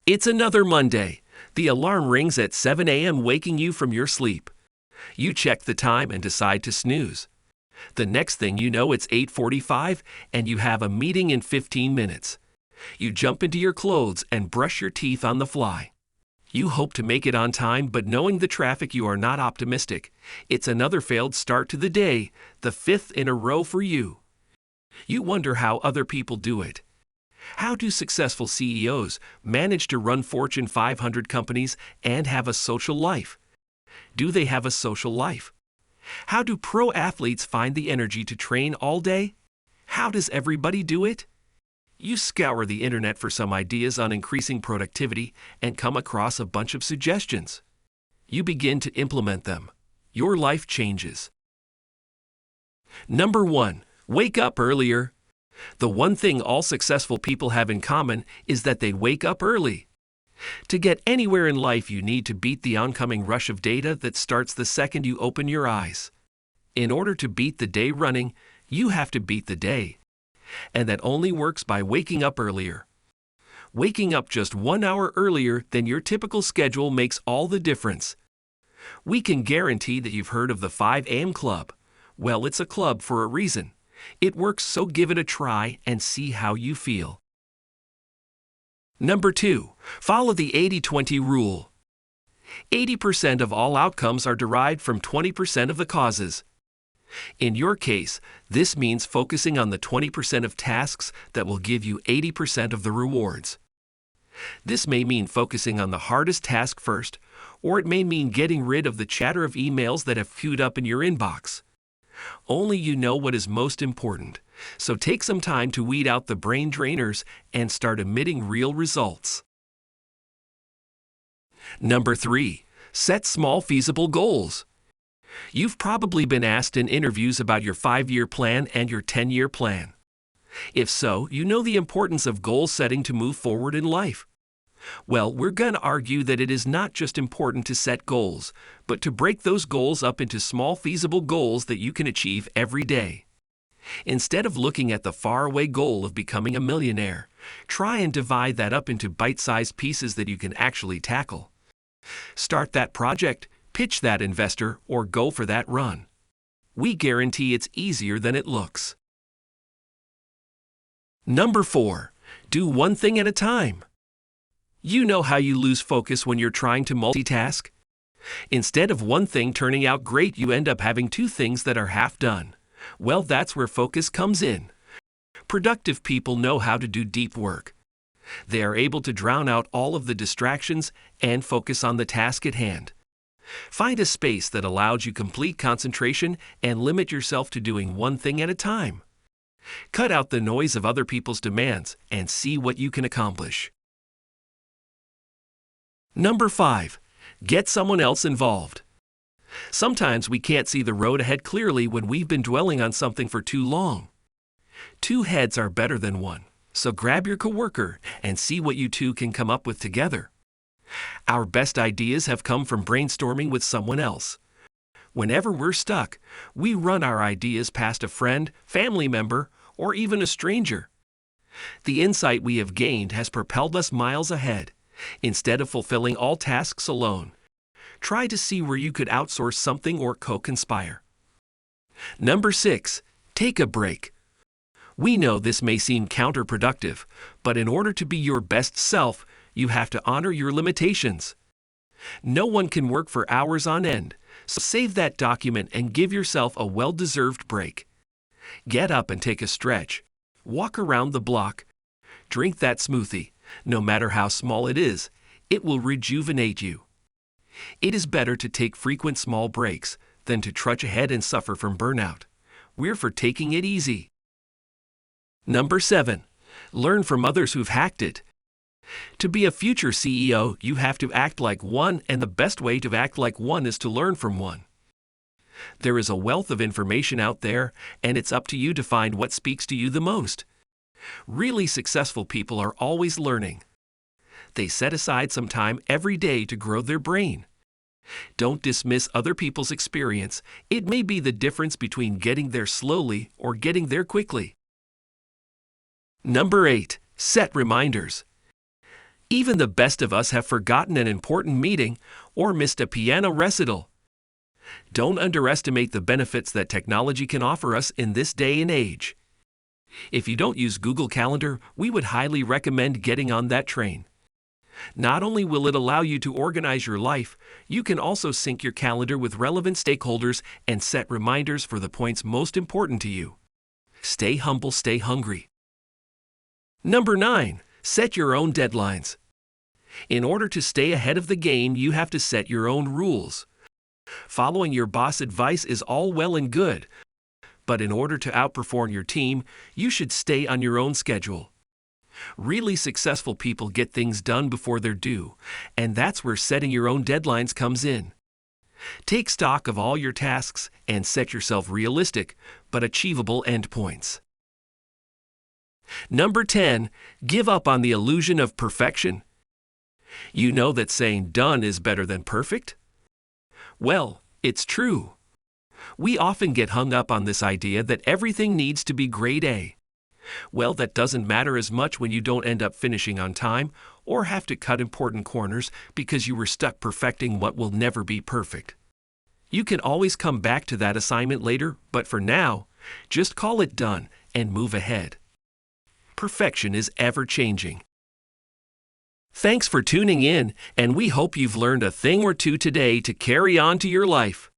It's another Monday. The alarm rings at 7 a.m., waking you from your sleep. You check the time and decide to snooze. The next thing you know, it's 8:45 and you have a meeting in 15 minutes. You jump into your clothes and brush your teeth on the fly. You hope to make it on time, but knowing the traffic, you are not optimistic. It's another failed start to the day, the fifth in a row for you. You wonder how other people do it. How do successful CEOs manage to run Fortune 500 companies and have a social life? Do they have a social life? How do pro athletes find the energy to train all day? How does everybody do it? You scour the internet for some ideas on increasing productivity and come across a bunch of suggestions. You begin to implement them. Your life changes. Number 1. Wake up earlier. The one thing all successful people have in common is that they wake up early. To get anywhere in life, you need to beat the oncoming rush of data that starts the second you open your eyes. In order to beat the day running, you have to beat the day. And that only works by waking up earlier. Waking up just 1 hour earlier than your typical schedule makes all the difference. We can guarantee that you've heard of the 5 a.m. Club. Well, it's a club for a reason. It works, so give it a try and see how you feel. Number 2. Follow the 80-20 rule. 80% of all outcomes are derived from 20% of the causes. In your case, this means focusing on the 20% of tasks that will give you 80% of the rewards. This may mean focusing on the hardest task first, or it may mean getting rid of the chatter of emails that have queued up in your inbox. Only you know what is most important, so take some time to weed out the brain drainers and start emitting real results. Number 3. Set small, feasible goals. You've probably been asked in interviews about your 5-year plan and your 10-year plan. If so, you know the importance of goal setting to move forward in life. Well, we're going to argue that it is not just important to set goals, but to break those goals up into small, feasible goals that you can achieve every day. Instead of looking at the faraway goal of becoming a millionaire, try and divide that up into bite-sized pieces that you can actually tackle. Start that project, pitch that investor, or go for that run. We guarantee it's easier than it looks. Number 4. Do one thing at a time. You know how you lose focus when you're trying to multitask? Instead of one thing turning out great, you end up having 2 things that are half done. Well, that's where focus comes in. Productive people know how to do deep work. They are able to drown out all of the distractions and focus on the task at hand. Find a space that allows you complete concentration and limit yourself to doing one thing at a time. Cut out the noise of other people's demands and see what you can accomplish. Number 5. Get someone else involved. Sometimes we can't see the road ahead clearly when we've been dwelling on something for too long. 2 heads are better than 1, so grab your coworker and see what you 2 can come up with together. Our best ideas have come from brainstorming with someone else. Whenever we're stuck, we run our ideas past a friend, family member, or even a stranger. The insight we have gained has propelled us miles ahead. Instead of fulfilling all tasks alone, try to see where you could outsource something or co-conspire. Number 6. Take a break. We know this may seem counterproductive, but in order to be your best self, you have to honor your limitations. No one can work for hours on end, so save that document and give yourself a well-deserved break. Get up and take a stretch. Walk around the block. Drink that smoothie. No matter how small it is, it will rejuvenate you. It is better to take frequent small breaks than to trudge ahead and suffer from burnout. We're for taking it easy. Number 7. Learn from others who've hacked it. To be a future CEO, you have to act like one, and the best way to act like one is to learn from one. There is a wealth of information out there, and it's up to you to find what speaks to you the most. Really successful people are always learning. They set aside some time every day to grow their brain. Don't dismiss other people's experience. It may be the difference between getting there slowly or getting there quickly. Number 8. Set reminders. Even the best of us have forgotten an important meeting or missed a piano recital. Don't underestimate the benefits that technology can offer us in this day and age. If you don't use Google Calendar, we would highly recommend getting on that train. Not only will it allow you to organize your life, you can also sync your calendar with relevant stakeholders and set reminders for the points most important to you. Stay humble, stay hungry. Number 9. Set your own deadlines. In order to stay ahead of the game, you have to set your own rules. Following your boss' advice is all well and good, but in order to outperform your team, you should stay on your own schedule. Really successful people get things done before they're due, and that's where setting your own deadlines comes in. Take stock of all your tasks and set yourself realistic but achievable endpoints. Number 10. Give up on the illusion of perfection. You know that saying done is better than perfect? Well, it's true. We often get hung up on this idea that everything needs to be grade A. Well, that doesn't matter as much when you don't end up finishing on time or have to cut important corners because you were stuck perfecting what will never be perfect. You can always come back to that assignment later, but for now, just call it done and move ahead. Perfection is ever-changing. Thanks for tuning in, and we hope you've learned a thing or two today to carry on to your life.